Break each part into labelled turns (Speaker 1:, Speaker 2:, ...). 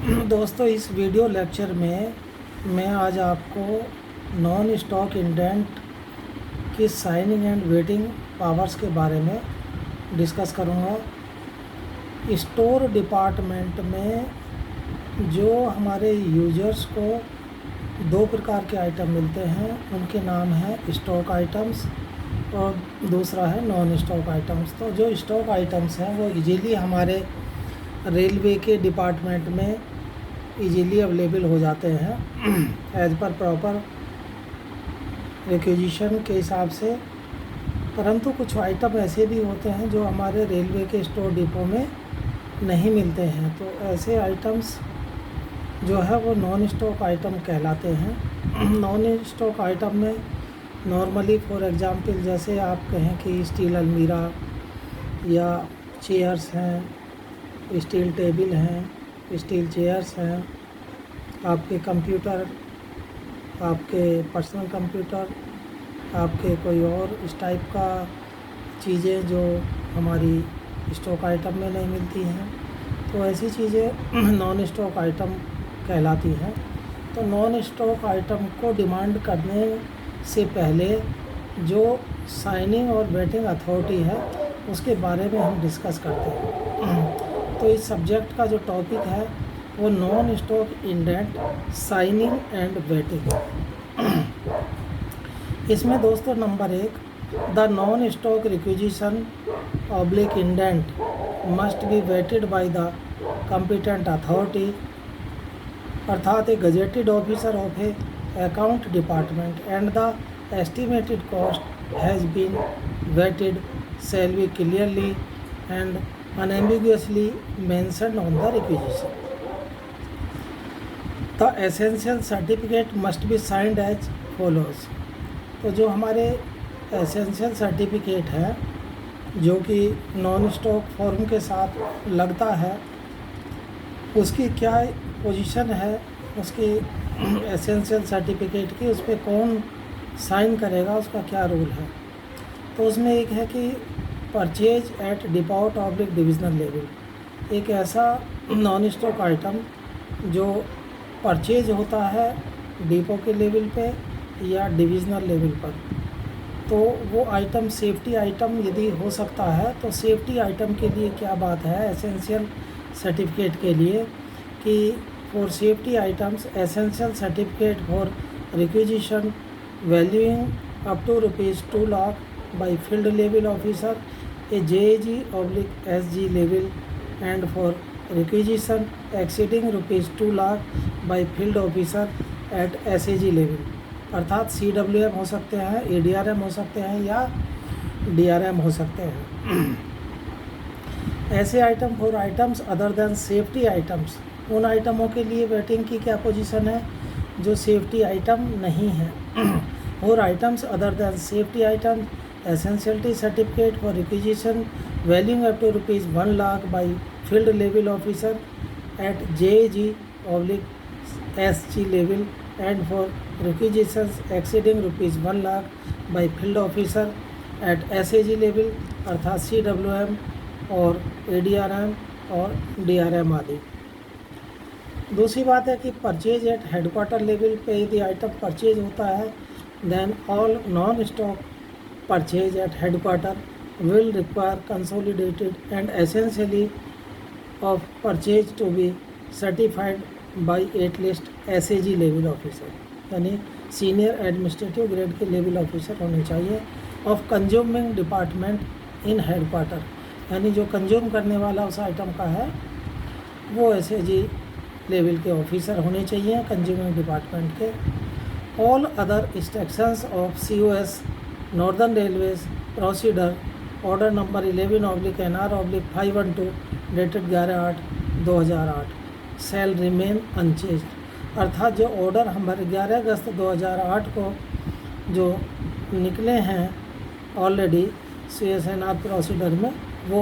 Speaker 1: दोस्तों, इस video lecture में मैं आज आपको नॉन स्टॉक इंडेंट की साइनिंग एंड वेटिंग पावर्स के बारे में डिस्कस करूंगा। स्टोर डिपार्टमेंट में जो हमारे यूजर्स को दो प्रकार के आइटम मिलते हैं, उनके नाम हैं स्टॉक आइटम्स और दूसरा है नॉन स्टॉक आइटम्स। तो जो स्टॉक आइटम्स हैं वो इजीली हमारे रेलवे के डिपार्टमेंट में इजीली अवेलेबल हो जाते हैं एज पर प्रॉपर रिक्विजिशन के हिसाब से। परंतु कुछ आइटम ऐसे भी होते हैं जो हमारे रेलवे के स्टोर डिपो में नहीं मिलते हैं, तो ऐसे आइटम्स जो है वो नॉन स्टॉक आइटम कहलाते हैं। नॉन स्टॉक आइटम में नॉर्मली फॉर एग्जांपल जैसे आप कहें कि स्टील अलमीरा या चेयर्स हैं, स्टील टेबल हैं, स्टील चेयर्स हैं, आपके कंप्यूटर, आपके पर्सनल कंप्यूटर, आपके कोई और इस टाइप का चीज़ें जो हमारी स्टॉक आइटम में नहीं मिलती हैं, तो ऐसी चीज़ें नॉन स्टॉक आइटम कहलाती हैं। तो नॉन स्टॉक आइटम को डिमांड करने से पहले जो साइनिंग और वेटिंग अथॉरिटी है उसके बारे में हम डिस्कस करते हैं। तो इस सब्जेक्ट का जो टॉपिक है वो non stock indent signing and vetting. इसमें दोस्तों number 1, the non stock requisition oblique indent must be vetted by the competent authority, अर्थात a gazetted officer of a account department and the estimated cost has been vetted shall be clearly and unambiguously mentioned on the requisition. The essential certificate must be signed as follows. तो जो हमारे essential certificate है जो कि non stock form के साथ लगता है, उसकी क्या पोजीशन है, उसकी एसेंशियल सर्टिफिकेट की, उस पर कौन साइन करेगा, उसका क्या रूल है। तो उसमें एक है कि purchase at depot oblique divisional level, एक ऐसा नॉन स्टॉक आइटम जो परचेज होता है डिपो के लेवल पे या डिविजनल लेवल पर। तो वो आइटम सेफ्टी आइटम यदि हो सकता है, तो सेफ्टी आइटम के लिए क्या बात है एसेंशियल सर्टिफिकेट के लिए कि for safety items essential certificate for requisition valuing up to ₹2 lakh by field level officer, a JAG oblique SG level, and for requisition exceeding ₹2 lakh by field officer at SAG level, अर्थात CWM हो सकते हैं, ADRM हो सकते हैं या DRM हो सकते हैं। ऐसे item for items other than safety items, उन आइटमों के लिए वेटिंग की क्या पोजीशन है जो सेफ्टी आइटम नहीं है। और items other than safety item essentiality certificate for requisition valuing up to ₹1 lakh by field level officer at JAG oblique SG level, and for requisitions exceeding ₹1 lakh by field officer at SAG level, अर्थात CWM और ADRM और DRM आदि। दूसरी बात है कि purchase eight headquarter level पे यदि आइटम परचेज होता है, then all non stock purchase at headquarter will require consolidated and essentially of purchase to be certified by at least SAG level officer, यानी सीनियर एडमिनिस्ट्रेटिव ग्रेड के level officer होने चाहिए of consuming department in headquarter, यानी जो consume करने वाला उस item का है वो SAG लेवल के ऑफिसर होने चाहिए कंज्यूमिंग डिपार्टमेंट के। All other instructions of COS northern railways procedure order number 11/NR/512 dated 11/8/2008 shall remain unchanged, अर्थात जो ऑर्डर हमारे 11 अगस्त 2008 को जो निकले हैं ऑलरेडी CSNR प्रोसीडर में, वो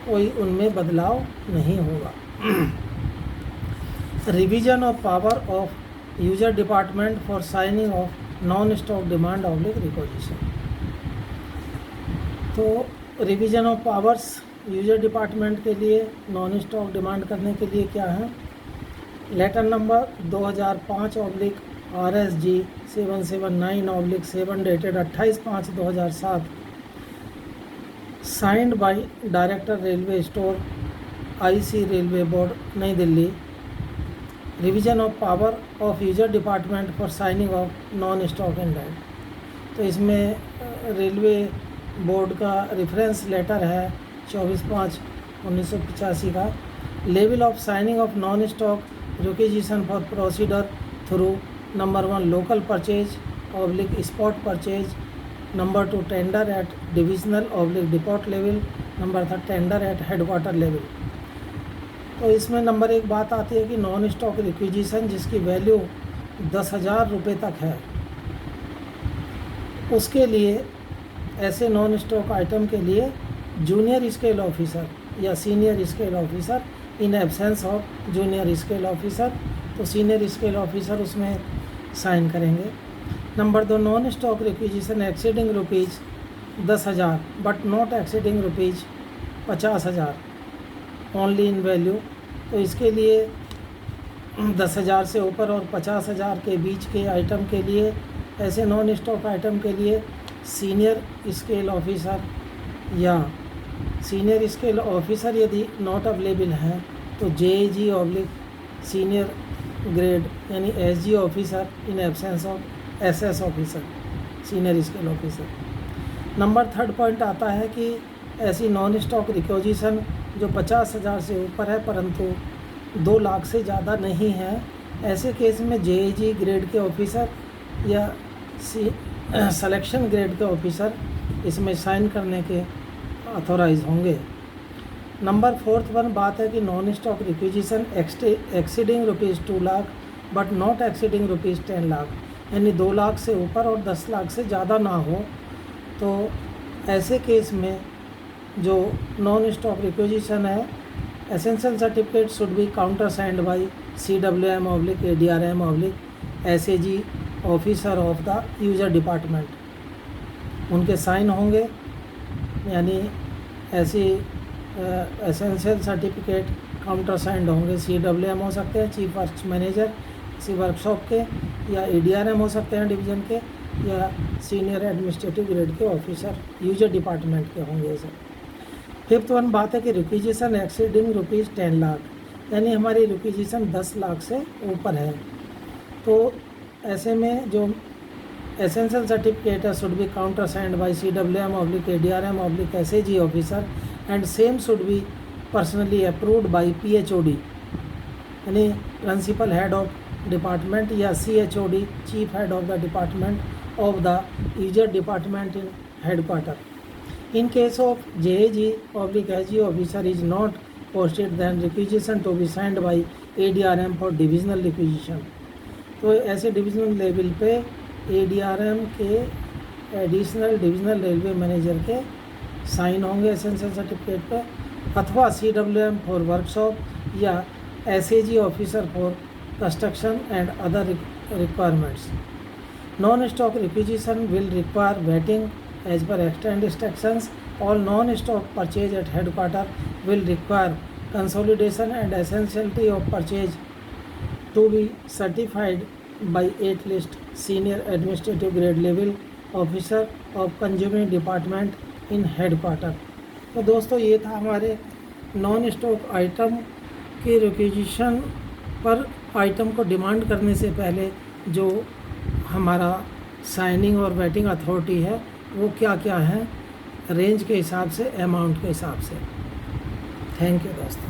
Speaker 1: कोई उनमें बदलाव नहीं होगा। Revision of power of user department for signing of non stock demand oblique requisition. तो revision of powers user department के लिए नॉन स्टॉक डिमांड करने के लिए क्या है letter number 2005/RSG 779/7 dated 28/5/2007 signed by director railway store IC railway board नई Delhi. Revision of power of user department for signing of non stock indent. तो इसमें रेलवे बोर्ड का रेफरेंस लेटर है 24/5/1985 का। Level of signing of non stock requisition for procedure through number 1 local purchase / spot purchase, number 2 tender at divisional / depot level, number 3 tender eight headquarter level. तो इसमें number 1 बात आती है कि non stock requisition जिसकी value 10,000 रुपये तक है, उसके लिए ऐसे नॉन स्टॉक आइटम के लिए जूनियर स्केल ऑफिसर या senior scale officer in absence of junior scale officer, तो सीनियर स्केल ऑफिसर उसमें साइन करेंगे। Number 2 non stock requisition exceeding rupees 10,000 but not exceeding rupees 50,000 only in value. तो इसके लिए 10,000 से ऊपर और 50,000 के बीच के आइटम के लिए, ऐसे नॉन स्टॉक आइटम के लिए सीनियर स्केल ऑफिसर या सीनियर स्केल ऑफिसर यदि नॉट अवेलेबल हैं तो JAG / सीनियर ग्रेड यानी SG officer in absence of SS officer, senior scale officer. Number 3 point आता है कि ऐसी नॉन स्टॉक रिक्विजिशन जो 50,000 से ऊपर है परंतु 2 लाख से ज़्यादा नहीं है, ऐसे केस में JAG ग्रेड के ऑफिसर या सिलेक्शन ग्रेड के ऑफिसर इसमें साइन करने के ऑथोराइज होंगे। नंबर 4 बात है कि non stock requisition exceeding rupees 2 lakh but not exceeding rupees 10 lakh, यानी 2 लाख से ऊपर और 10 लाख से ज़्यादा ना हो। तो ऐसे केस में जो नॉन स्टॉक रिक्विजिशन है, essential certificate should be counter signed by CWM / ADRM / SAG officer of the user department, उनके साइन होंगे। यानी ऐसी एसेंशियल सर्टिफिकेट काउंटर साइंड होंगे, CWM हो सकते हैं चीफ वर्क्स मैनेजर किसी वर्कशॉप के, या ADRM हो सकते हैं डिवीज़न के, या सीनियर एडमिनिस्ट्रेटिव ग्रेड के ऑफिसर यूजर डिपार्टमेंट के होंगे सर। 5th बात है कि रिक्विजिशन एक्सीडिंग रुपीज़ 10 लाख, यानी हमारी रिक्विजिशन 10 लाख से ऊपर है। तो ऐसे में जो एसेंशियल सर्टिफिकेट है should be counter signed by CWM / ADRM / SAG officer and same should be personally approved by PHOD यानी प्रिंसिपल हेड ऑफ डिपार्टमेंट या CHOD chief head of the department of the user department in headquarter. In case of JAG / SG officer is not posted, then requisition to be signed by ADRM for divisional requisition। तो ऐसे divisional level पे ADRM के additional divisional railway manager के sign होंगे essential certificate पे, अथवा CWM for workshop या SAG officer for construction and other requirements. Non stock requisition will require waiting as per extant instructions. All non-stock purchase at headquarter will require consolidation and essentiality of purchase to be certified by 8 list senior administrative grade level officer of consuming department in headquarter। तो दोस्तों ये था हमारे non stock item के requisition पर item को demand करने से पहले जो हमारा साइनिंग और वेटिंग अथॉरिटी है वो क्या क्या है, रेंज के हिसाब से, अमाउंट के हिसाब से। थैंक यू दोस्तों।